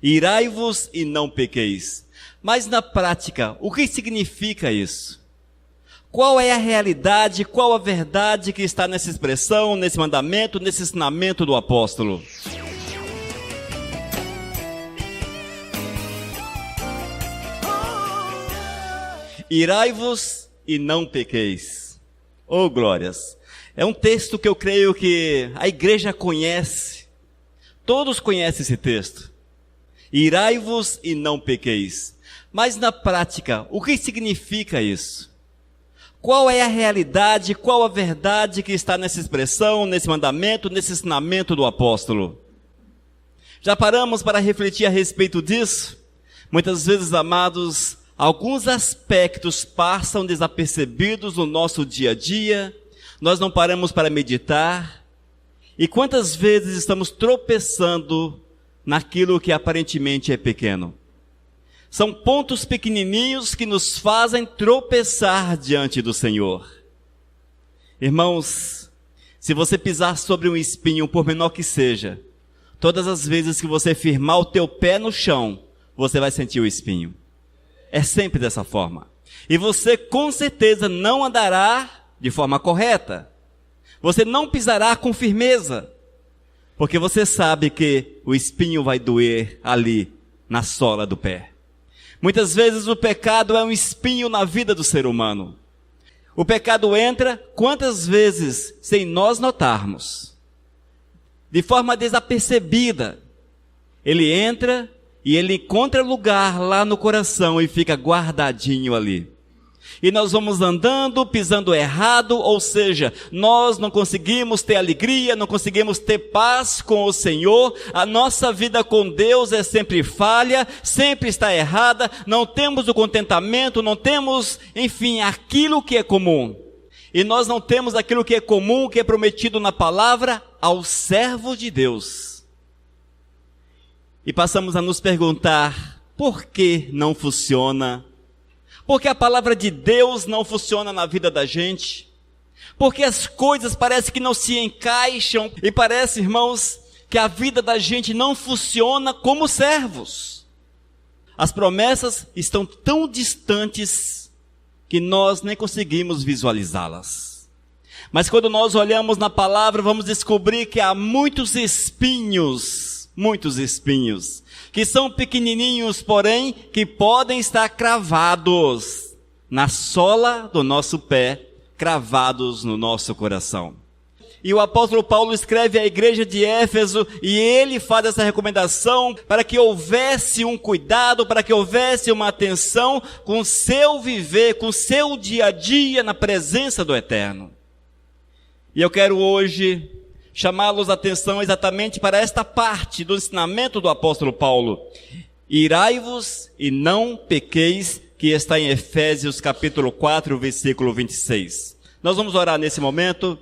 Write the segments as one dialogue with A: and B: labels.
A: Irai-vos e não pequeis. Mas na prática, o que significa isso? Qual é a realidade, qual a verdade que está nessa expressão, nesse mandamento, nesse ensinamento do apóstolo? Irai-vos e não pequeis. Oh, glórias! É um texto que eu creio que a igreja conhece. Todos conhecem esse texto. Irai-vos e não pequeis. Mas na prática, o que significa isso? Qual é a realidade, qual a verdade que está nessa expressão, nesse mandamento, nesse ensinamento do apóstolo? Já paramos para refletir a respeito disso? Muitas vezes, amados, alguns aspectos passam desapercebidos no nosso dia a dia, nós não paramos para meditar, e quantas vezes estamos tropeçando naquilo que aparentemente é pequeno? São pontos pequenininhos que nos fazem tropeçar diante do Senhor. Irmãos, se você pisar sobre um espinho, por menor que seja, todas as vezes que você firmar o teu pé no chão, você vai sentir o espinho. É sempre dessa forma. E você com certeza não andará de forma correta. Você não pisará com firmeza. Porque você sabe que o espinho vai doer ali, na sola do pé. Muitas vezes o pecado é um espinho na vida do ser humano. O pecado entra, quantas vezes, sem nós notarmos, de forma desapercebida. Ele entra e ele encontra lugar lá no coração e fica guardadinho ali. E nós vamos andando, pisando errado, ou seja, nós não conseguimos ter alegria, não conseguimos ter paz com o Senhor, a nossa vida com Deus é sempre falha, sempre está errada, não temos o contentamento, não temos, enfim, aquilo que é comum. E nós não temos aquilo que é comum, que é prometido na palavra ao servo de Deus. E passamos a nos perguntar, por que não funciona? Porque a palavra de Deus não funciona na vida da gente. Porque as coisas parecem que não se encaixam. E parece, irmãos, que a vida da gente não funciona como servos. As promessas estão tão distantes que nós nem conseguimos visualizá-las. Mas quando nós olhamos na palavra, vamos descobrir que há muitos espinhos, que são pequenininhos, porém, que podem estar cravados na sola do nosso pé, cravados no nosso coração. E o apóstolo Paulo escreve à igreja de Éfeso, e ele faz essa recomendação para que houvesse um cuidado, para que houvesse uma atenção com o seu viver, com o seu dia a dia na presença do Eterno. E eu quero hoje chamá-los a atenção exatamente para esta parte do ensinamento do apóstolo Paulo. Irai-vos e não pequeis, que está em Efésios capítulo 4, versículo 26. Nós vamos orar nesse momento.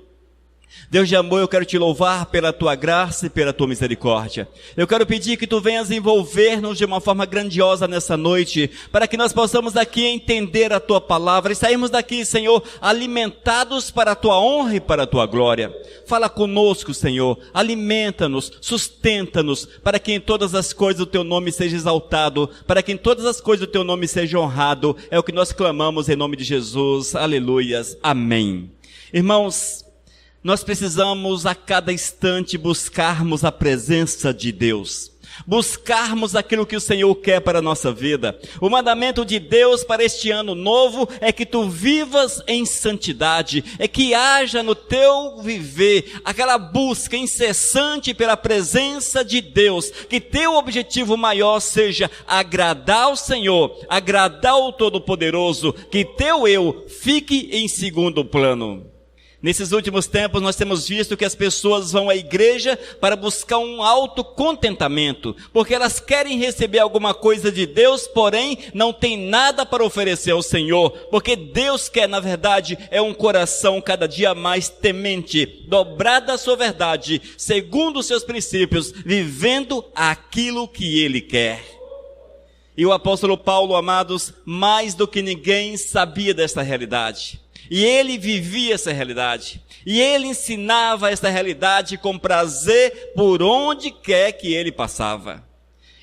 A: Deus de amor, eu quero te louvar pela tua graça e pela tua misericórdia. Eu quero pedir que tu venhas envolver-nos de uma forma grandiosa nessa noite, para que nós possamos aqui entender a tua palavra e sairmos daqui, Senhor, alimentados para a tua honra e para a tua glória. Fala conosco, Senhor, alimenta-nos, sustenta-nos, para que em todas as coisas o teu nome seja exaltado, para que em todas as coisas o teu nome seja honrado. É o que nós clamamos em nome de Jesus. Aleluias. Amém. Irmãos, nós precisamos a cada instante buscarmos a presença de Deus, buscarmos aquilo que o Senhor quer para a nossa vida. O mandamento de Deus para este ano novo é que tu vivas em santidade, é que haja no teu viver aquela busca incessante pela presença de Deus, que teu objetivo maior seja agradar ao Senhor, agradar ao Todo-Poderoso, que teu eu fique em segundo plano. Nesses últimos tempos nós temos visto que as pessoas vão à igreja para buscar um autocontentamento, porque elas querem receber alguma coisa de Deus, porém não tem nada para oferecer ao Senhor, porque Deus quer, na verdade, é um coração cada dia mais temente, dobrado à sua verdade, segundo os seus princípios, vivendo aquilo que Ele quer. E o apóstolo Paulo, amados, mais do que ninguém sabia desta realidade. E ele vivia essa realidade. E ele ensinava essa realidade com prazer por onde quer que ele passava.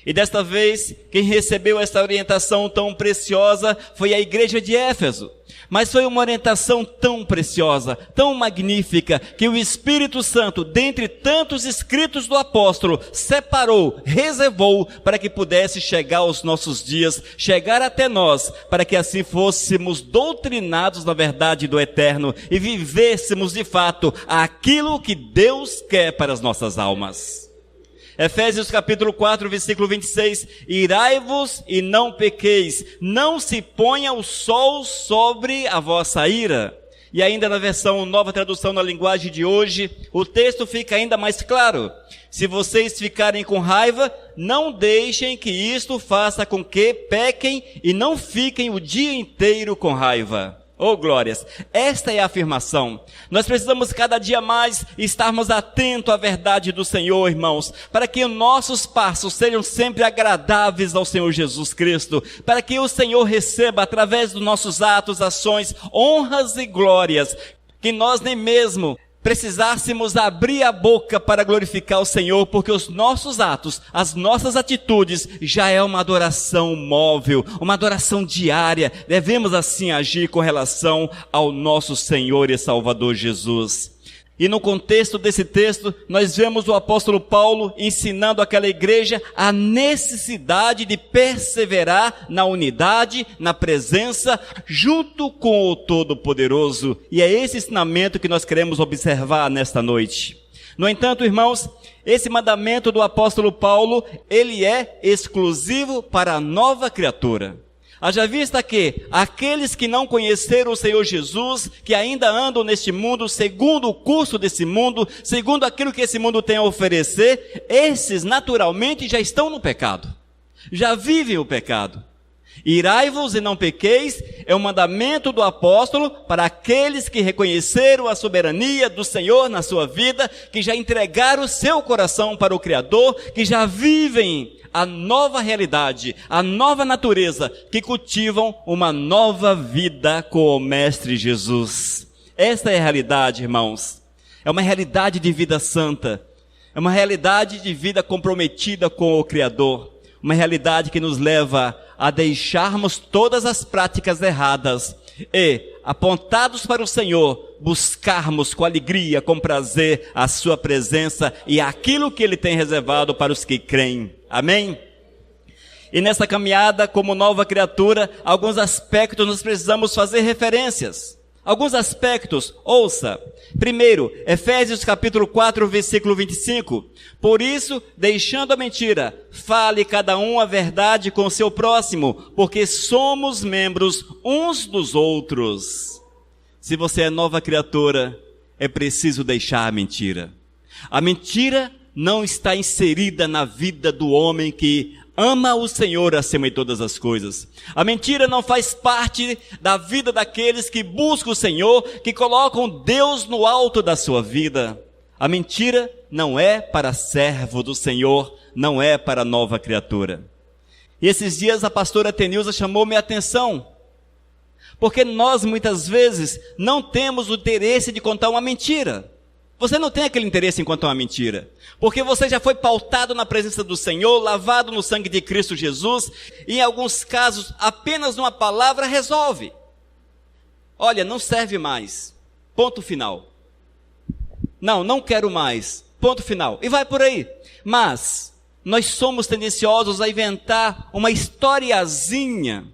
A: E desta vez, quem recebeu essa orientação tão preciosa foi a igreja de Éfeso. Mas foi uma orientação tão preciosa, tão magnífica, que o Espírito Santo, dentre tantos escritos do apóstolo, separou, reservou, para que pudesse chegar aos nossos dias, chegar até nós, para que assim fôssemos doutrinados na verdade do eterno e vivêssemos de fato aquilo que Deus quer para as nossas almas. Efésios capítulo 4, versículo 26, irai-vos e não pequeis, não se ponha o sol sobre a vossa ira. E ainda na versão Nova Tradução na linguagem de hoje, o texto fica ainda mais claro. Se vocês ficarem com raiva, não deixem que isto faça com que pequem e não fiquem o dia inteiro com raiva. Oh, glórias! Esta é a afirmação. Nós precisamos cada dia mais estarmos atentos à verdade do Senhor, irmãos, para que os nossos passos sejam sempre agradáveis ao Senhor Jesus Cristo, para que o Senhor receba, através dos nossos atos, ações, honras e glórias, que nós nem mesmo precisássemos abrir a boca para glorificar o Senhor, porque os nossos atos, as nossas atitudes, já é uma adoração móvel, uma adoração diária. Devemos assim agir com relação ao nosso Senhor e Salvador Jesus. E no contexto desse texto, nós vemos o apóstolo Paulo ensinando àquela igreja a necessidade de perseverar na unidade, na presença, junto com o Todo-Poderoso. E é esse ensinamento que nós queremos observar nesta noite. No entanto, irmãos, esse mandamento do apóstolo Paulo, ele é exclusivo para a nova criatura. Haja vista que aqueles que não conheceram o Senhor Jesus, que ainda andam neste mundo, segundo o curso desse mundo, segundo aquilo que esse mundo tem a oferecer, esses naturalmente já estão no pecado, já vivem o pecado. Irai-vos e não pequeis é o mandamento do apóstolo para aqueles que reconheceram a soberania do Senhor na sua vida, que já entregaram o seu coração para o Criador, que já vivem a nova realidade, a nova natureza, que cultivam uma nova vida com o Mestre Jesus. Esta é a realidade, irmãos. É uma realidade de vida santa. É uma realidade de vida comprometida com o Criador. Uma realidade que nos leva a deixarmos todas as práticas erradas e, apontados para o Senhor, buscarmos com alegria, com prazer a sua presença e aquilo que Ele tem reservado para os que creem. Amém? E nessa caminhada como nova criatura, alguns aspectos nós precisamos fazer referências. Alguns aspectos, ouça. Primeiro, Efésios capítulo 4, versículo 25. Por isso, deixando a mentira, fale cada um a verdade com o seu próximo, porque somos membros uns dos outros. Se você é nova criatura, é preciso deixar a mentira. A mentira não está inserida na vida do homem que ama o Senhor acima de todas as coisas. A mentira não faz parte da vida daqueles que buscam o Senhor, que colocam Deus no alto da sua vida. A mentira não é para servo do Senhor, não é para nova criatura. E esses dias a pastora Tenilza chamou minha atenção, porque nós muitas vezes não temos o interesse de contar uma mentira. Você não tem aquele interesse em contar uma mentira, porque você já foi pautado na presença do Senhor, lavado no sangue de Cristo Jesus, e em alguns casos apenas uma palavra resolve. Olha, não serve mais, ponto final. Não quero mais, ponto final. E vai por aí. Mas nós somos tendenciosos a inventar uma historiazinha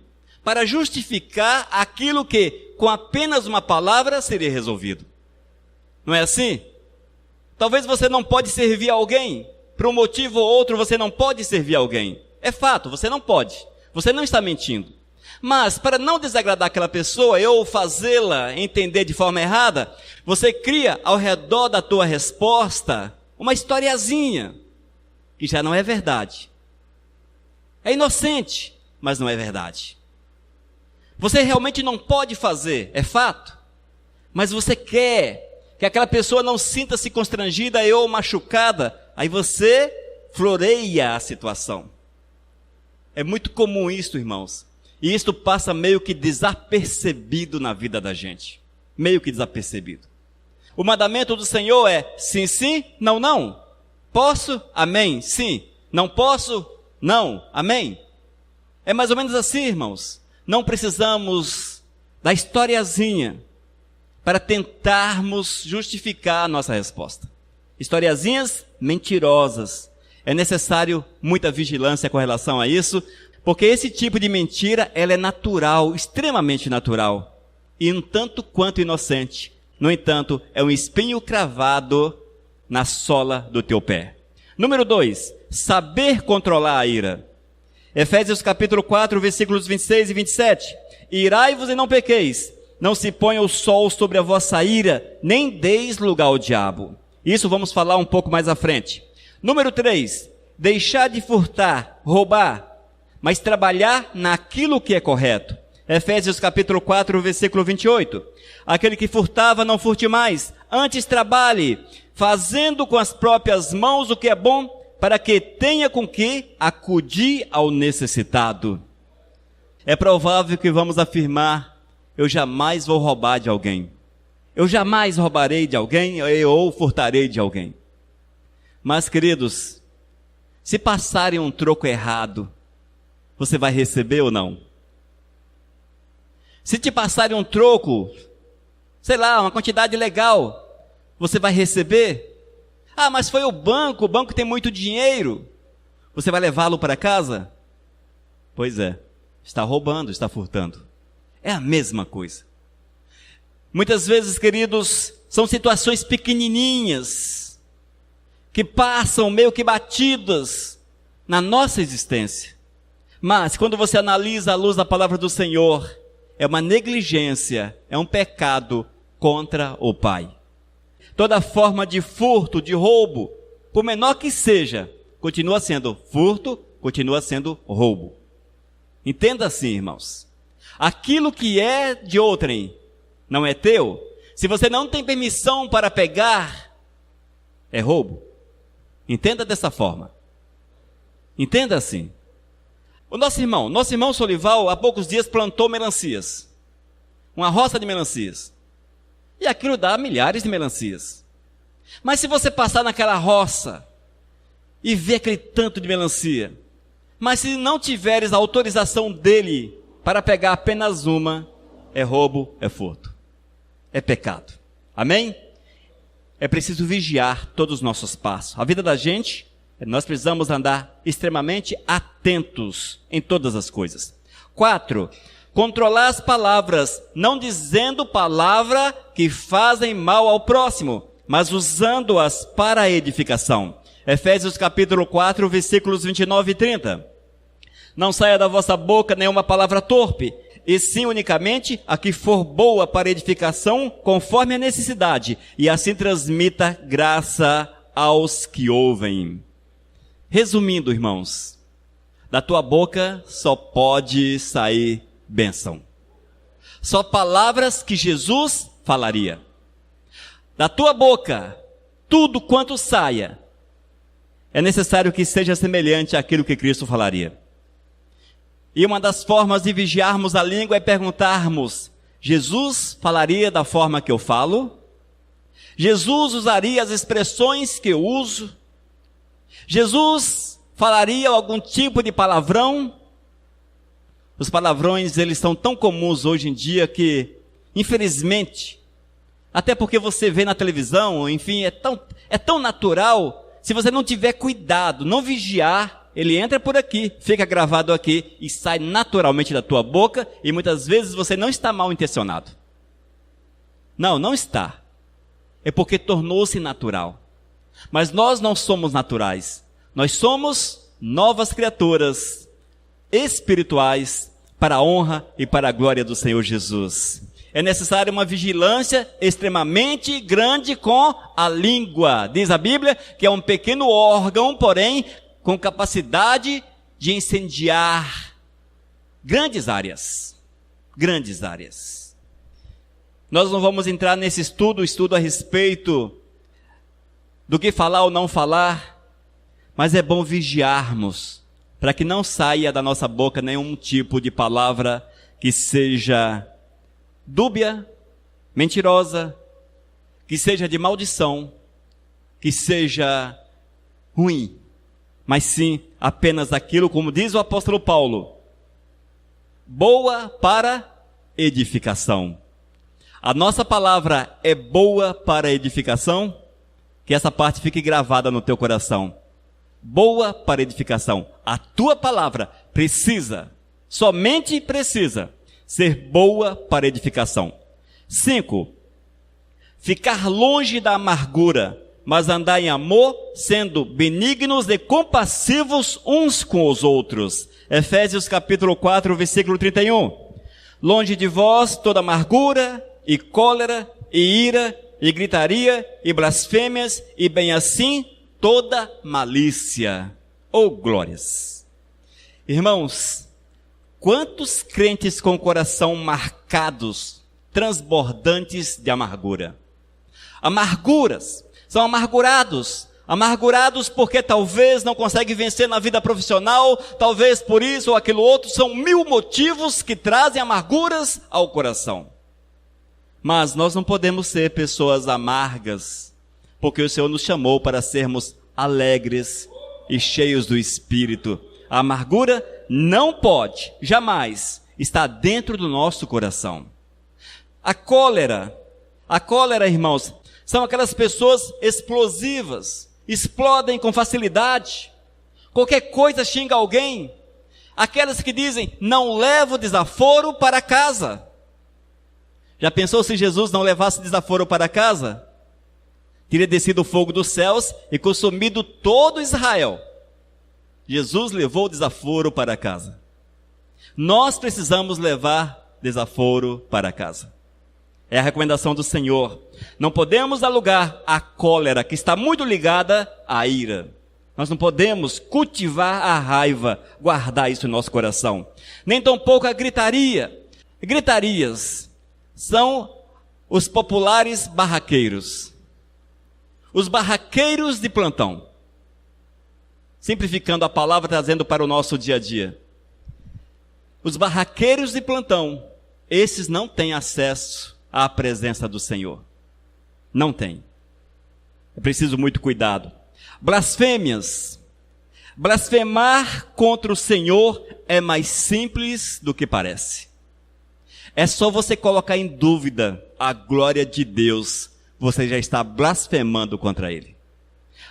A: para justificar aquilo que com apenas uma palavra seria resolvido. Não é assim? Talvez você não pode servir alguém, por um motivo ou outro você não pode servir alguém. É fato, você não pode. Você não está mentindo. Mas, para não desagradar aquela pessoa ou fazê-la entender de forma errada, você cria ao redor da tua resposta uma historiazinha, que já não é verdade. É inocente, mas não é verdade. Você realmente não pode fazer, é fato, mas você quer que aquela pessoa não sinta-se constrangida ou machucada, aí você floreia a situação. É muito comum isso, irmãos. E isto passa meio que desapercebido na vida da gente. Meio que desapercebido. O mandamento do Senhor é sim, sim, não, não. Posso? Amém, sim. Não posso? Não, amém? É mais ou menos assim, irmãos. Não precisamos da historiazinha para tentarmos justificar a nossa resposta. Historiazinhas mentirosas. É necessário muita vigilância com relação a isso, porque esse tipo de mentira, ela é natural, extremamente natural, e um tanto quanto inocente. No entanto, é um espinho cravado na sola do teu pé. Número 2, saber controlar a ira. Efésios capítulo 4, versículos 26 e 27. Irai-vos e não pequeis, não se ponha o sol sobre a vossa ira, nem deis lugar ao diabo. Isso vamos falar um pouco mais à frente. Número 3, deixar de furtar, roubar, mas trabalhar naquilo que é correto. Efésios capítulo 4, versículo 28. Aquele que furtava, não furte mais, antes trabalhe, fazendo com as próprias mãos o que é bom, para que tenha com que acudir ao necessitado. É provável que vamos afirmar, eu jamais vou roubar de alguém. Eu jamais roubarei de alguém ou furtarei de alguém. Mas, queridos, se passarem um troco errado, você vai receber ou não? Se te passarem um troco, sei lá, uma quantidade legal, você vai receber? Ah, mas foi o banco tem muito dinheiro. Você vai levá-lo para casa? Pois é, está roubando, está furtando. É a mesma coisa. Muitas vezes, queridos, são situações pequenininhas, que passam meio que batidas na nossa existência. Mas, quando você analisa à luz da palavra do Senhor, é uma negligência, é um pecado contra o Pai. Toda forma de furto, de roubo, por menor que seja, continua sendo furto, continua sendo roubo. Entenda assim, irmãos. Aquilo que é de outrem não é teu, se você não tem permissão para pegar, é roubo. Entenda dessa forma. Entenda assim. O nosso irmão Solival, há poucos dias plantou melancias. Uma roça de melancias. E aquilo dá milhares de melancias. Mas se você passar naquela roça e ver aquele tanto de melancia, mas se não tiveres a autorização dele para pegar apenas uma, é roubo, é furto. É pecado. Amém? É preciso vigiar todos os nossos passos. A vida da gente, nós precisamos andar extremamente atentos em todas as coisas. 4, controlar as palavras, não dizendo palavra que fazem mal ao próximo, mas usando-as para a edificação. Efésios capítulo 4, versículos 29 e 30. Não saia da vossa boca nenhuma palavra torpe, e sim unicamente a que for boa para edificação, conforme a necessidade, e assim transmita graça aos que ouvem. Resumindo, irmãos, da tua boca só pode sair bênção. Só palavras que Jesus falaria. Da tua boca, tudo quanto saia, é necessário que seja semelhante àquilo que Cristo falaria. E uma das formas de vigiarmos a língua é perguntarmos, Jesus falaria da forma que eu falo? Jesus usaria as expressões que eu uso? Jesus falaria algum tipo de palavrão? Os palavrões, eles são tão comuns hoje em dia que, infelizmente, até porque você vê na televisão, enfim, é tão natural, se você não tiver cuidado, não vigiar, ele entra por aqui, fica gravado aqui e sai naturalmente da tua boca e muitas vezes você não está mal intencionado. Não está. É porque tornou-se natural. Mas nós não somos naturais. Nós somos novas criaturas espirituais para a honra e para a glória do Senhor Jesus. É necessária uma vigilância extremamente grande com a língua. Diz a Bíblia que é um pequeno órgão, porém, com capacidade de incendiar grandes áreas. Grandes áreas. Nós não vamos entrar nesse estudo a respeito do que falar ou não falar, mas é bom vigiarmos para que não saia da nossa boca nenhum tipo de palavra que seja dúbia, mentirosa, que seja de maldição, que seja ruim mas sim apenas aquilo, como diz o apóstolo Paulo, boa para edificação. A nossa palavra é boa para edificação? Que essa parte fique gravada no teu coração. Boa para edificação. A tua palavra precisa, somente precisa, ser boa para edificação. 5. Ficar longe da amargura, mas andar em amor, sendo benignos e compassivos uns com os outros. Efésios capítulo 4, versículo 31. Longe de vós toda amargura, e cólera, e ira, e gritaria, e blasfêmias, e bem assim toda malícia. Oh, glórias! Irmãos, quantos crentes com o coração marcados, transbordantes de amargura? Amarguras, são amargurados porque talvez não conseguem vencer na vida profissional, talvez por isso ou aquilo outro, são 1000 motivos que trazem amarguras ao coração. Mas nós não podemos ser pessoas amargas, porque o Senhor nos chamou para sermos alegres e cheios do Espírito. A amargura não pode, jamais, estar dentro do nosso coração. A cólera, irmãos, são aquelas pessoas explosivas, explodem com facilidade, qualquer coisa xinga alguém. Aquelas que dizem, não levo desaforo para casa. Já pensou se Jesus não levasse desaforo para casa? Teria descido o fogo dos céus e consumido todo Israel. Jesus levou o desaforo para casa. Nós precisamos levar desaforo para casa. É a recomendação do Senhor. Não podemos dar lugar à cólera, que está muito ligada à ira. Nós não podemos cultivar a raiva, guardar isso no nosso coração. Nem tampouco a gritaria. Gritarias são os populares barraqueiros. Os barraqueiros de plantão. Simplificando a palavra, trazendo para o nosso dia a dia. Os barraqueiros de plantão, esses não têm acesso à presença do Senhor. Não tem. É preciso muito cuidado. Blasfêmias. Blasfemar contra o Senhor é mais simples do que parece. É só você colocar em dúvida a glória de Deus, você já está blasfemando contra Ele.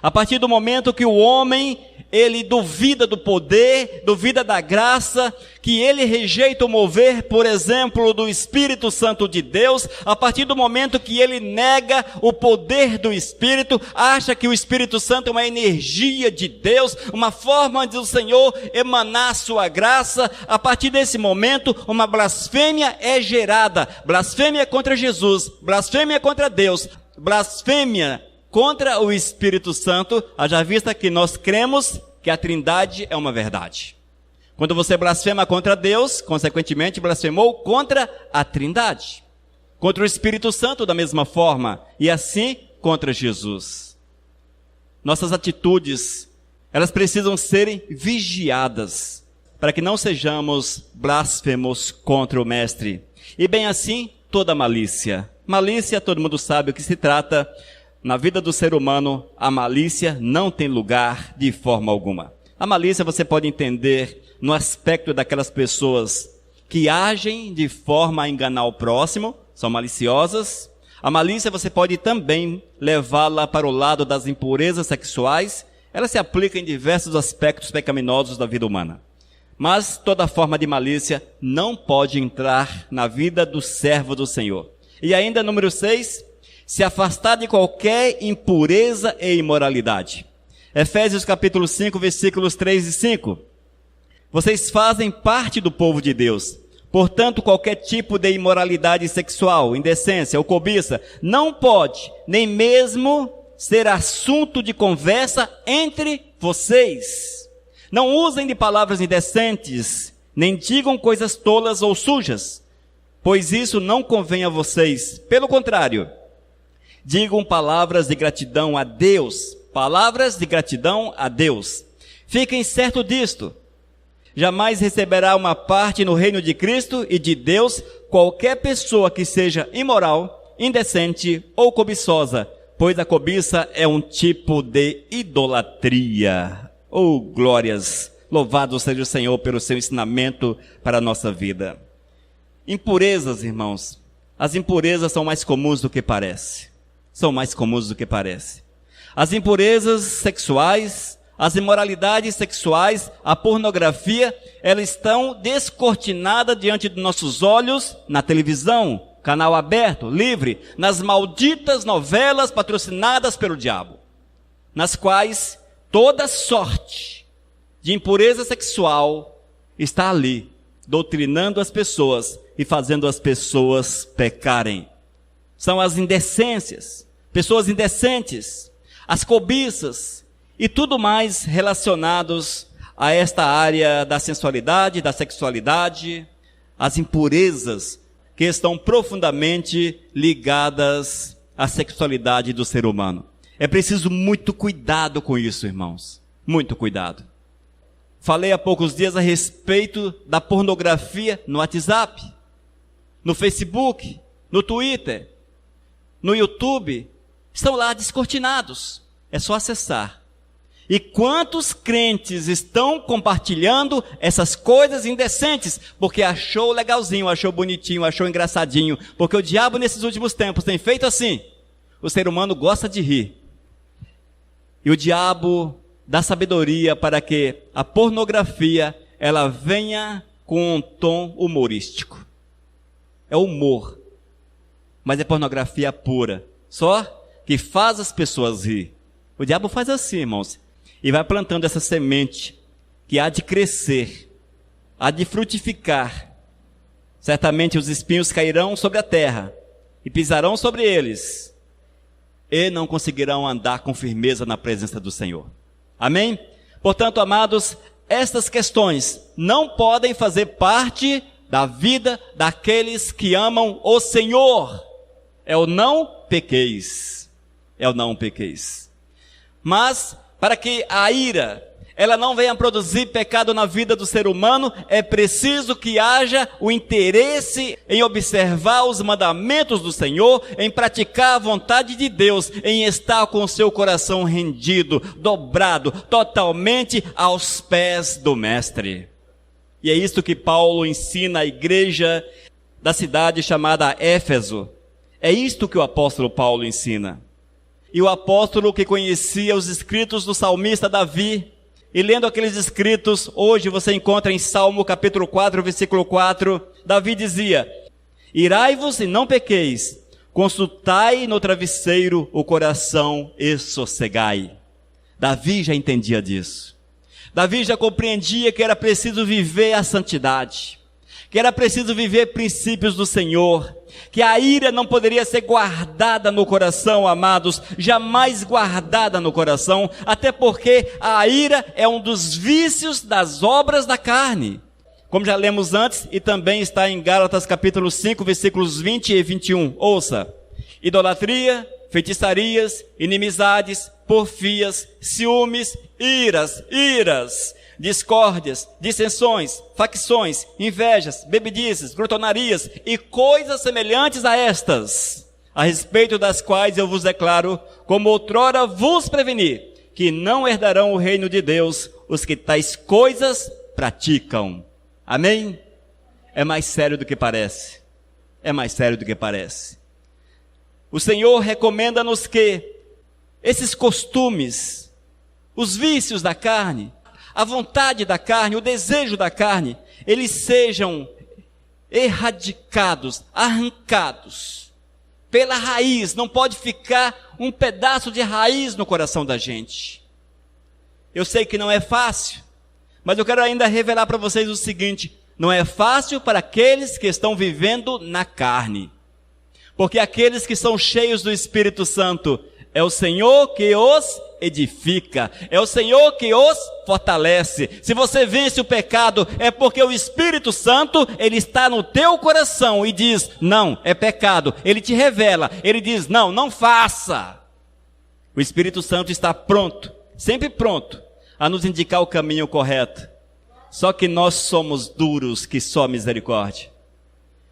A: A partir do momento que o homem, ele duvida do poder, duvida da graça, que ele rejeita o mover, por exemplo, do Espírito Santo de Deus, a partir do momento que ele nega o poder do Espírito, acha que o Espírito Santo é uma energia de Deus, uma forma do Senhor emanar sua graça, a partir desse momento, uma blasfêmia é gerada. Blasfêmia contra Jesus, blasfêmia contra Deus, blasfêmia contra o Espírito Santo, haja vista que nós cremos que a Trindade é uma verdade. Quando você blasfema contra Deus, consequentemente blasfemou contra a Trindade. Contra o Espírito Santo da mesma forma, e assim contra Jesus. Nossas atitudes, elas precisam serem vigiadas, para que não sejamos blasfemos contra o Mestre. E bem assim, toda malícia. Malícia, todo mundo sabe o que se trata. Na vida do ser humano, a malícia não tem lugar de forma alguma. A malícia você pode entender no aspecto daquelas pessoas que agem de forma a enganar o próximo, são maliciosas. A malícia você pode também levá-la para o lado das impurezas sexuais. Ela se aplica em diversos aspectos pecaminosos da vida humana. Mas toda forma de malícia não pode entrar na vida do servo do Senhor. E ainda, número 6, se afastar de qualquer impureza e imoralidade. Efésios capítulo 5, versículos 3 e 5. Vocês fazem parte do povo de Deus. Portanto, qualquer tipo de imoralidade sexual, indecência ou cobiça, não pode nem mesmo ser assunto de conversa entre vocês. Não usem de palavras indecentes, nem digam coisas tolas ou sujas, pois isso não convém a vocês. Pelo contrário, digam palavras de gratidão a Deus. Palavras de gratidão a Deus. Fiquem certos disto. Jamais receberá uma parte no reino de Cristo e de Deus qualquer pessoa que seja imoral, indecente ou cobiçosa, pois a cobiça é um tipo de idolatria. Oh, glórias! Louvado seja o Senhor pelo seu ensinamento para a nossa vida. Impurezas, irmãos. As impurezas são mais comuns do que parece. São mais comuns do que parece. As impurezas sexuais, as imoralidades sexuais, a pornografia, elas estão descortinadas diante dos nossos olhos, na televisão, canal aberto, livre, nas malditas novelas patrocinadas pelo diabo, nas quais toda sorte de impureza sexual está ali, doutrinando as pessoas e fazendo as pessoas pecarem. São as indecências, pessoas indecentes, as cobiças e tudo mais relacionados a esta área da sensualidade, da sexualidade, as impurezas que estão profundamente ligadas à sexualidade do ser humano. É preciso muito cuidado com isso, irmãos. Muito cuidado. Falei há poucos dias a respeito da pornografia no WhatsApp, no Facebook, no Twitter, no YouTube. Estão lá descortinados. É só acessar. E quantos crentes estão compartilhando essas coisas indecentes? Porque achou legalzinho, achou bonitinho, achou engraçadinho. Porque o diabo nesses últimos tempos tem feito assim. O ser humano gosta de rir. E o diabo dá sabedoria para que a pornografia ela venha com um tom humorístico. É humor. Mas é pornografia pura. Só que faz as pessoas rir. O diabo faz assim, irmãos. E vai plantando essa semente que há de crescer, há de frutificar. Certamente os espinhos cairão sobre a terra e pisarão sobre eles e não conseguirão andar com firmeza na presença do Senhor. Amém? Portanto, amados, estas questões não podem fazer parte da vida daqueles que amam o Senhor. É o não pequeis. É o não pequeis. Mas, para que a ira, ela não venha produzir pecado na vida do ser humano, é preciso que haja o interesse em observar os mandamentos do Senhor, em praticar a vontade de Deus, em estar com o seu coração rendido, dobrado, totalmente aos pés do Mestre. E é isto que Paulo ensina à igreja da cidade chamada Éfeso. É isto que o apóstolo Paulo ensina. E o apóstolo que conhecia os escritos do salmista Davi, e lendo aqueles escritos, hoje você encontra em Salmo capítulo 4, versículo 4, Davi dizia: irai-vos e não pequeis, consultai no travesseiro o coração e sossegai. Davi já entendia disso. Davi já compreendia que era preciso viver a santidade, que era preciso viver princípios do Senhor, que a ira não poderia ser guardada no coração, amados, jamais guardada no coração, até porque a ira é um dos vícios das obras da carne, como já lemos antes, e também está em Gálatas capítulo 5, versículos 20 e 21, ouça: idolatria, feitiçarias, inimizades, porfias, ciúmes, iras, discórdias, dissensões, facções, invejas, bebedices, glutonarias e coisas semelhantes a estas, a respeito das quais eu vos declaro, como outrora vos preveni, que não herdarão o reino de Deus os que tais coisas praticam. Amém? É mais sério do que parece. É mais sério do que parece. O Senhor recomenda-nos que esses costumes, os vícios da carne, a vontade da carne, o desejo da carne, eles sejam erradicados, arrancados pela raiz. Não pode ficar um pedaço de raiz no coração da gente. Eu sei que não é fácil, mas eu quero ainda revelar para vocês o seguinte: não é fácil para aqueles que estão vivendo na carne, porque aqueles que são cheios do Espírito Santo, é o Senhor que os edifica, é o Senhor que os fortalece. Se você vence o pecado, é porque o Espírito Santo, ele está no teu coração e diz: não, é pecado. Ele te revela, ele diz: não, não faça. O Espírito Santo está pronto, sempre pronto, a nos indicar o caminho correto. Só que nós somos duros que só misericórdia.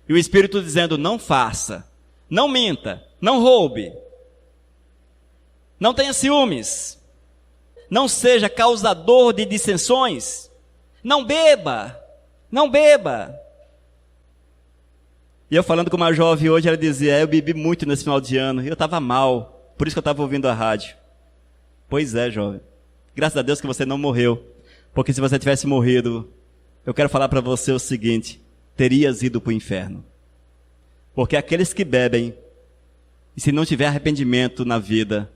A: E o Espírito dizendo: não faça, não minta, não roube, não tenha ciúmes, não seja causador de dissensões. Não beba, não beba. E eu falando com uma jovem hoje, ela dizia, eu bebi muito nesse final de ano, e eu estava mal, por isso que eu estava ouvindo a rádio. Pois é, jovem, graças a Deus que você não morreu, porque se você tivesse morrido, eu quero falar para você o seguinte, terias ido para o inferno. Porque aqueles que bebem, e se não tiver arrependimento na vida,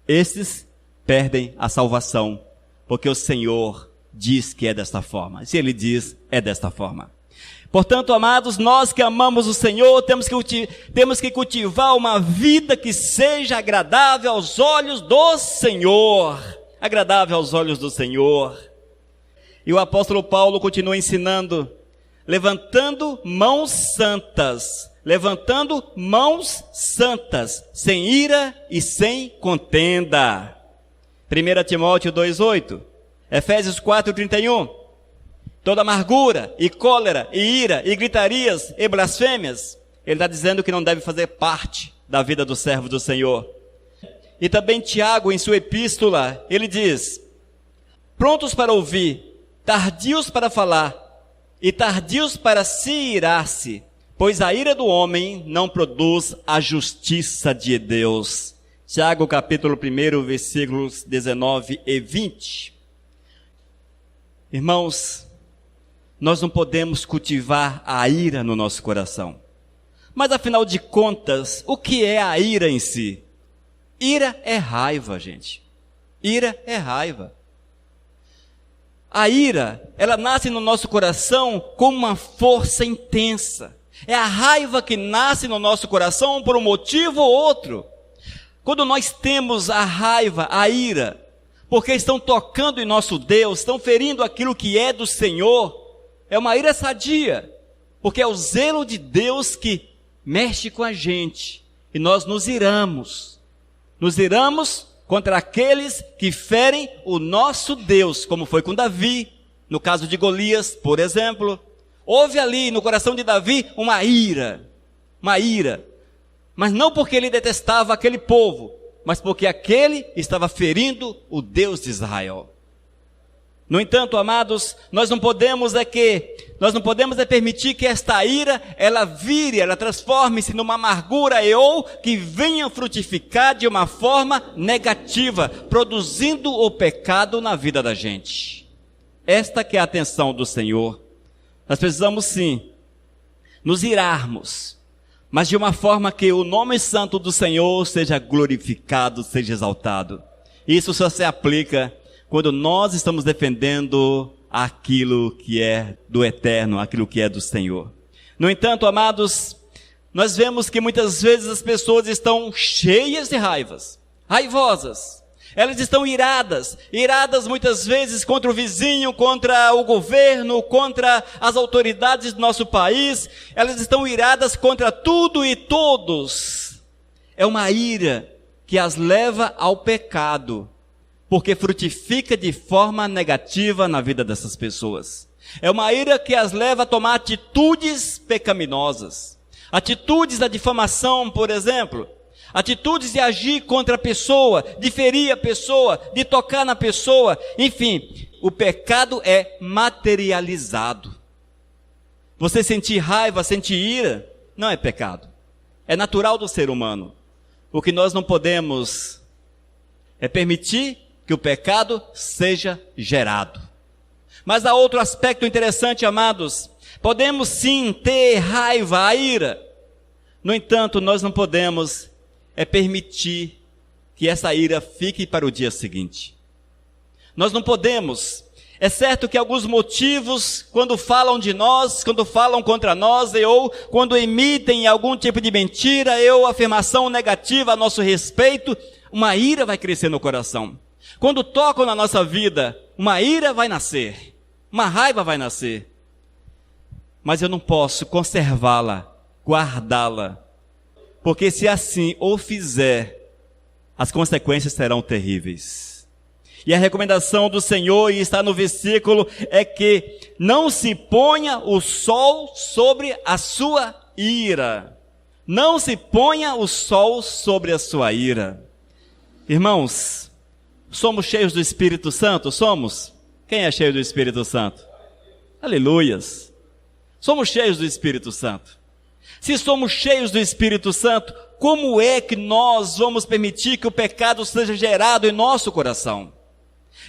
A: esses perdem a salvação, porque o Senhor diz que é desta forma. Se Ele diz, é desta forma. Portanto, amados, nós que amamos o Senhor, temos que cultivar uma vida que seja agradável aos olhos do Senhor. Agradável aos olhos do Senhor. E o apóstolo Paulo continua ensinando, levantando mãos santas, sem ira e sem contenda. 1 Timóteo 2,8, Efésios 4,31, toda amargura, e cólera, e ira, e gritarias, e blasfêmias, ele está dizendo que não deve fazer parte da vida do servo do Senhor. E também Tiago, em sua epístola, ele diz, prontos para ouvir, tardios para falar, e tardios para se irar-se, pois a ira do homem não produz a justiça de Deus. Tiago capítulo 1, versículos 19 e 20. Irmãos, nós não podemos cultivar a ira no nosso coração. Mas afinal de contas, o que é a ira em si? Ira é raiva, gente. Ira é raiva. A ira, ela nasce no nosso coração com uma força intensa. É a raiva que nasce no nosso coração por um motivo ou outro. Quando nós temos a raiva, a ira, porque estão tocando em nosso Deus, estão ferindo aquilo que é do Senhor, é uma ira sadia, porque é o zelo de Deus que mexe com a gente, e nós nos iramos contra aqueles que ferem o nosso Deus, como foi com Davi, no caso de Golias, por exemplo. Houve ali no coração de Davi uma ira, mas não porque ele detestava aquele povo, mas porque aquele estava ferindo o Deus de Israel. No entanto, amados, nós não podemos permitir que esta ira, ela transforme-se numa amargura ou que venha frutificar de uma forma negativa, produzindo o pecado na vida da gente. Esta que é a atenção do Senhor. Nós precisamos sim, nos irarmos, mas de uma forma que o nome santo do Senhor seja glorificado, seja exaltado. Isso só se aplica quando nós estamos defendendo aquilo que é do eterno, aquilo que é do Senhor. No entanto, amados, nós vemos que muitas vezes as pessoas estão cheias de raivosas. Elas estão iradas muitas vezes contra o vizinho, contra o governo, contra as autoridades do nosso país. Elas estão iradas contra tudo e todos. É uma ira que as leva ao pecado, porque frutifica de forma negativa na vida dessas pessoas. É uma ira que as leva a tomar atitudes pecaminosas. Atitudes da difamação, por exemplo. Atitudes de agir contra a pessoa, de ferir a pessoa, de tocar na pessoa. Enfim, o pecado é materializado. Você sentir raiva, sentir ira, não é pecado. É natural do ser humano. O que nós não podemos é permitir que o pecado seja gerado. Mas há outro aspecto interessante, amados. Podemos sim ter raiva, a ira. No entanto, nós não podemos permitir que essa ira fique para o dia seguinte. Nós não podemos. É certo que alguns motivos, quando falam de nós, quando falam contra nós, ou quando emitem algum tipo de mentira, ou afirmação negativa a nosso respeito, uma ira vai crescer no coração. Quando tocam na nossa vida, uma ira vai nascer, uma raiva vai nascer. Mas eu não posso conservá-la, guardá-la, porque se assim o fizer, as consequências serão terríveis. E a recomendação do Senhor, e está no versículo, é que não se ponha o sol sobre a sua ira. Não se ponha o sol sobre a sua ira. Irmãos, Somos cheios do Espírito Santo? Somos? Quem é cheio do Espírito Santo? Aleluias! Somos cheios do Espírito Santo. Se somos cheios do Espírito Santo, como é que nós vamos permitir que o pecado seja gerado em nosso coração?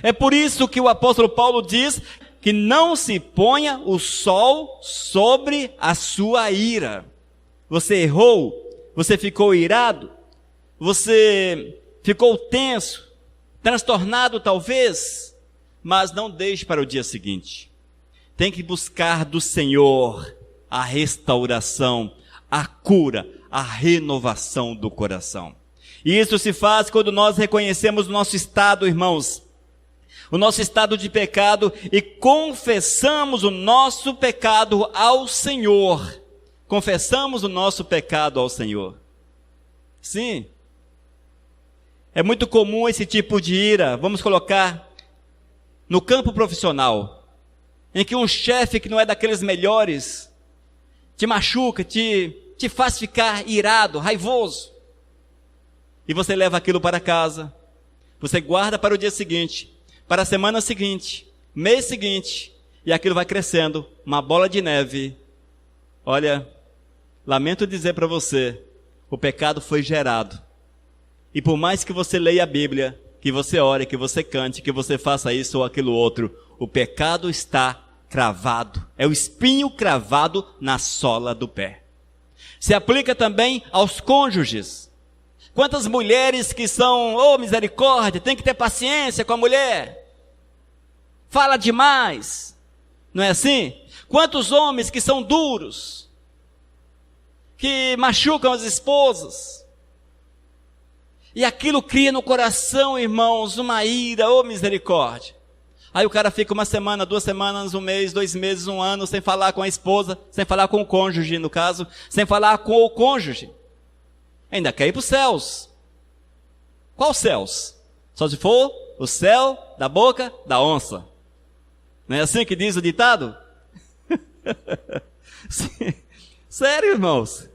A: É por isso que o apóstolo Paulo diz que não se ponha o sol sobre a sua ira. Você errou, você ficou irado, você ficou tenso, transtornado talvez, mas não deixe para o dia seguinte. Tem que buscar do Senhor a restauração, a cura, a renovação do coração. E isso se faz quando nós reconhecemos o nosso estado, irmãos, o nosso estado de pecado e confessamos o nosso pecado ao Senhor. Confessamos o nosso pecado ao Senhor. Sim. É muito comum esse tipo de ira, vamos colocar no campo profissional, em que um chefe que não é daqueles melhores, te machuca, te faz ficar irado, raivoso. E você leva aquilo para casa, você guarda para o dia seguinte, para a semana seguinte, mês seguinte, e aquilo vai crescendo, uma bola de neve. Olha, lamento dizer para você, o pecado foi gerado. E por mais que você leia a Bíblia, que você ore, que você cante, que você faça isso ou aquilo outro, o pecado está cravado. É o espinho cravado na sola do pé. Se aplica também aos cônjuges. Quantas mulheres que são, oh misericórdia, tem que ter paciência com a mulher. Fala demais. Não é assim? Quantos homens que são duros, que machucam as esposas. E aquilo cria no coração, irmãos, uma ira, oh misericórdia. Aí o cara fica uma semana, 2 semanas, 1 mês, 2 meses, 1 ano, sem falar com a esposa, sem falar com o cônjuge, no caso, sem falar com o cônjuge. Ainda quer ir para os céus. Qual céus? Só se for o céu da boca da onça. Não é assim que diz o ditado? Sério, irmãos.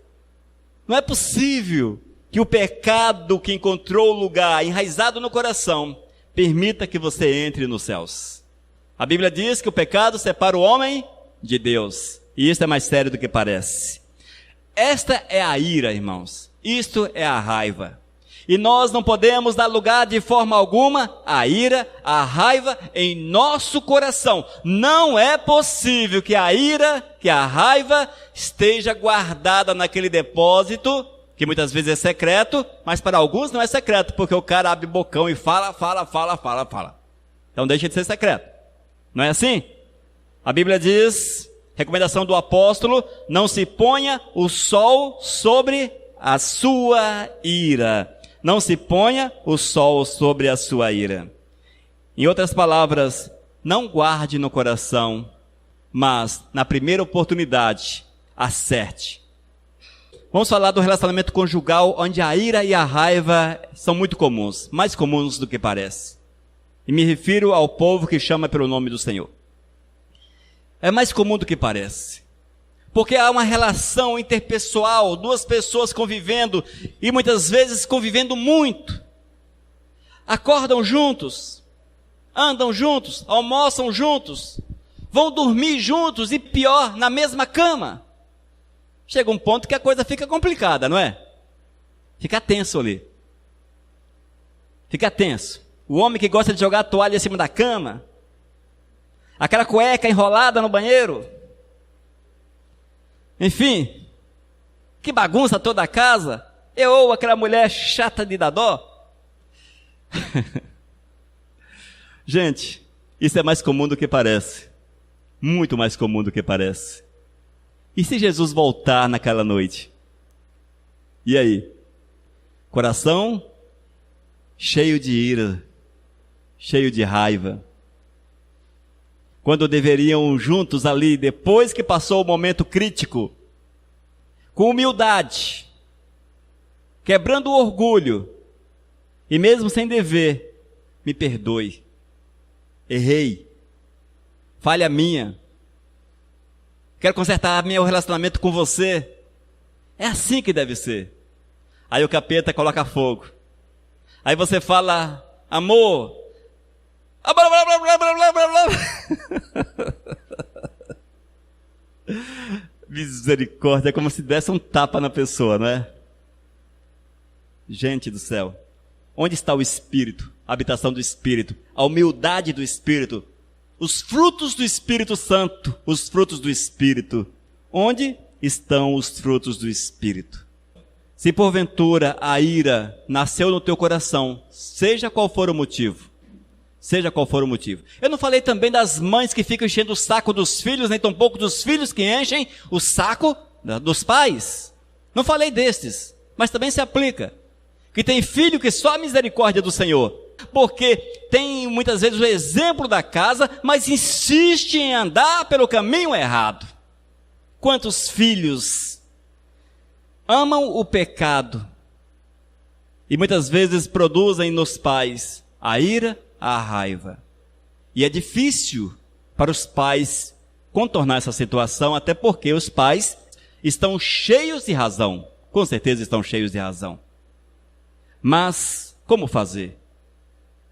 A: Não é possível que o pecado que encontrou lugar enraizado no coração permita que você entre nos céus. A Bíblia diz que o pecado separa o homem de Deus. E isso é mais sério do que parece. Esta é a ira, irmãos. Isto é a raiva. E nós não podemos dar lugar de forma alguma à ira, à raiva em nosso coração. Não é possível que a ira, que a raiva esteja guardada naquele depósito, que muitas vezes é secreto, mas para alguns não é secreto, porque o cara abre bocão e fala. Então deixa de ser secreto. Não é assim? A Bíblia diz, recomendação do apóstolo, não se ponha o sol sobre a sua ira. Não se ponha o sol sobre a sua ira. Em outras palavras, não guarde no coração, mas na primeira oportunidade, acerte. Vamos falar do relacionamento conjugal, onde a ira e a raiva são muito comuns, mais comuns do que parece. E me refiro ao povo que chama pelo nome do Senhor. É mais comum do que parece. Porque há uma relação interpessoal, 2 pessoas convivendo, e muitas vezes convivendo muito. Acordam juntos, andam juntos, almoçam juntos, vão dormir juntos e pior, na mesma cama. Chega um ponto que a coisa fica complicada, não é? Fica tenso ali. Fica tenso. O homem que gosta de jogar a toalha em cima da cama, aquela cueca enrolada no banheiro, enfim, que bagunça toda a casa, ou aquela mulher chata de dar dó. Gente, isso é mais comum do que parece. Muito mais comum do que parece. E se Jesus voltar naquela noite? E aí? Coração cheio de ira, cheio de raiva. Quando deveriam juntos ali, depois que passou o momento crítico, com humildade, quebrando o orgulho, e mesmo sem dever, me perdoe, errei, falha minha, quero consertar meu relacionamento com você. É assim que deve ser. Aí o capeta coloca fogo. Aí você fala, amor, Misericórdia, é como se desse um tapa na pessoa, não é? Gente do céu, onde está o Espírito, a habitação do Espírito, a humildade do Espírito, os frutos do Espírito Santo, os frutos do Espírito? Onde estão os frutos do Espírito? Se porventura a ira nasceu no teu coração, seja qual for o motivo, eu não falei também das mães que ficam enchendo o saco dos filhos, nem tampouco dos filhos que enchem o saco dos pais. Não falei destes, mas também se aplica. Que tem filho que só a misericórdia do Senhor, porque tem muitas vezes o exemplo da casa, mas insiste em andar pelo caminho errado. Quantos filhos amam o pecado e muitas vezes produzem nos pais a ira, a raiva. E é difícil para os pais contornar essa situação, até porque os pais estão cheios de razão. Com certeza estão cheios de razão. Mas como fazer?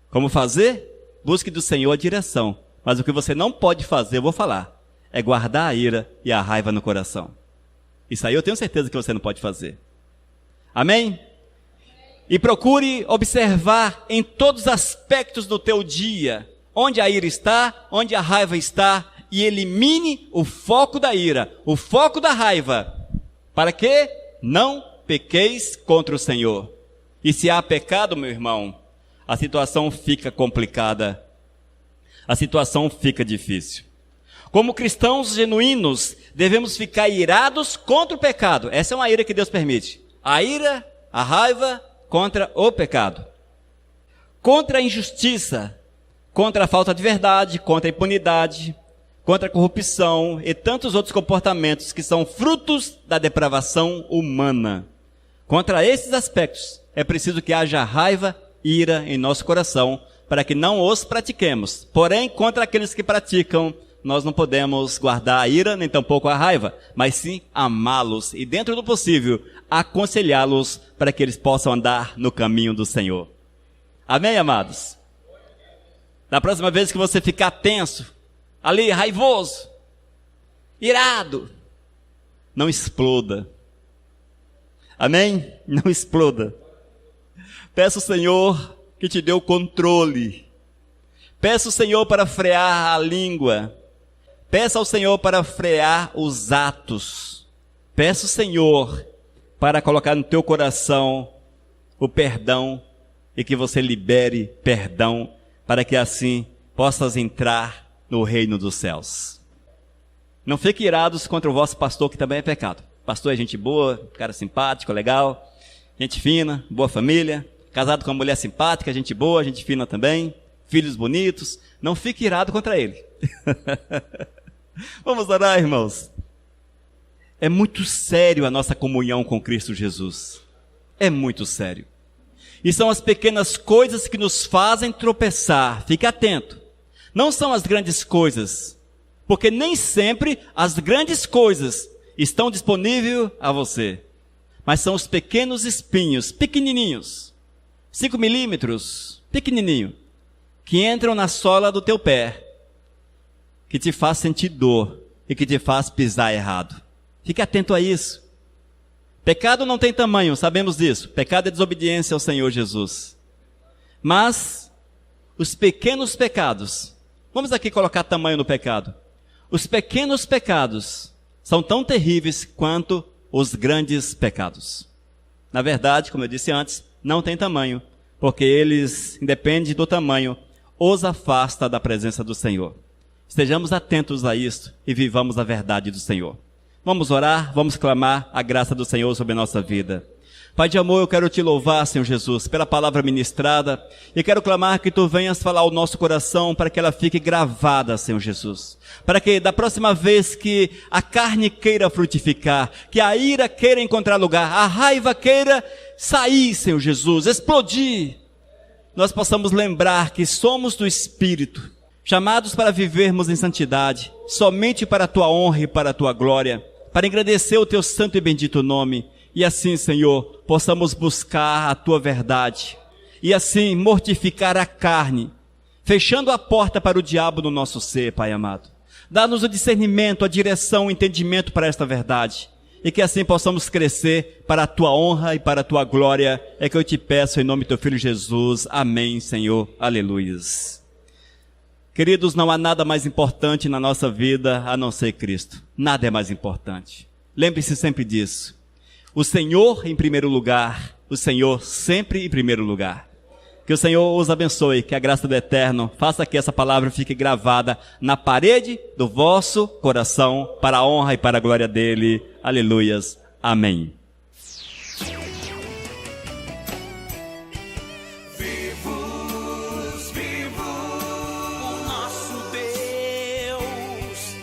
A: Como fazer? Busque do Senhor a direção. Mas o que você não pode fazer, eu vou falar, é guardar a ira e a raiva no coração. Isso aí eu tenho certeza que você não pode fazer. Amém? E procure observar em todos os aspectos do teu dia, onde a ira está, onde a raiva está, e elimine o foco da ira, o foco da raiva, para que não pequeis contra o Senhor. E se há pecado, meu irmão, a situação fica complicada, a situação fica difícil. Como cristãos genuínos, devemos ficar irados contra o pecado. Essa é uma ira que Deus permite. A ira, a raiva contra o pecado. Contra a injustiça, contra a falta de verdade, contra a impunidade, contra a corrupção e tantos outros comportamentos que são frutos da depravação humana. Contra esses aspectos, é preciso que haja raiva e ira em nosso coração, para que não os pratiquemos. Porém, contra aqueles que praticam, nós não podemos guardar a ira, nem tampouco a raiva, mas sim amá-los e, dentro do possível, aconselhá-los para que eles possam andar no caminho do Senhor. Amém, amados? Da próxima vez que você ficar tenso, ali, raivoso, irado, não exploda. Amém? Não exploda. Peça ao Senhor que te dê o controle. Peça ao Senhor para frear a língua. Peça ao Senhor para frear os atos. Peça ao Senhor para colocar no teu coração o perdão e que você libere perdão para que assim possas entrar no reino dos céus. Não fiquem irados contra o vosso pastor, que também é pecado. Pastor é gente boa, cara simpático, legal, gente fina, boa família, casado com uma mulher simpática, gente boa, gente fina também, filhos bonitos. Não fique irado contra ele. Vamos orar, irmãos. É muito sério a nossa comunhão com Cristo Jesus. É muito sério. E são as pequenas coisas que nos fazem tropeçar. Fique atento. Não são as grandes coisas, porque nem sempre as grandes coisas estão disponíveis a você. Mas são os pequenos espinhos, pequenininhos, 5 milímetros, pequenininho, que entram na sola do teu pé, que te faz sentir dor e que te faz pisar errado. Fique atento a isso. Pecado não tem tamanho, sabemos disso. Pecado é desobediência ao Senhor Jesus. Mas os pequenos pecados, vamos aqui colocar tamanho no pecado. Os pequenos pecados são tão terríveis quanto os grandes pecados. Na verdade, como eu disse antes, não tem tamanho, porque eles, independente do tamanho, os afasta da presença do Senhor. Estejamos atentos a isso e vivamos a verdade do Senhor. Vamos orar, vamos clamar a graça do Senhor sobre a nossa vida. Pai de amor, eu quero te louvar, Senhor Jesus, pela palavra ministrada, e quero clamar que tu venhas falar ao nosso coração para que ela fique gravada, Senhor Jesus. Para que da próxima vez que a carne queira frutificar, que a ira queira encontrar lugar, a raiva queira sair, Senhor Jesus, explodir, nós possamos lembrar que somos do Espírito, chamados para vivermos em santidade, somente para a tua honra e para a tua glória, para engrandecer o teu santo e bendito nome. E assim, Senhor, possamos buscar a tua verdade. E assim mortificar a carne. fechando a porta para o diabo no nosso ser, Pai amado. Dá-nos o discernimento, a direção, o entendimento para esta verdade. E que assim possamos crescer para a Tua honra e para a Tua glória. É que eu te peço em nome do Teu Filho Jesus. Amém, Senhor. Aleluias. Queridos, não há nada mais importante na nossa vida a não ser Cristo. Nada é mais importante. Lembre-se sempre disso. O Senhor em primeiro lugar. O Senhor sempre em primeiro lugar. Que o Senhor os abençoe, que a graça do Eterno faça que essa palavra fique gravada na parede do vosso coração, para a honra e para a glória dele. Aleluias. Amém.
B: Vivos, vivo o nosso Deus.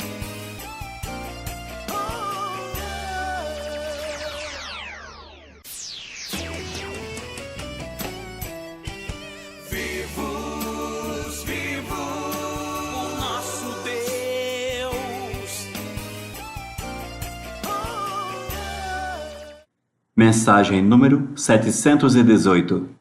B: Vivos, vivo o nosso Deus.
A: Mensagem número 718.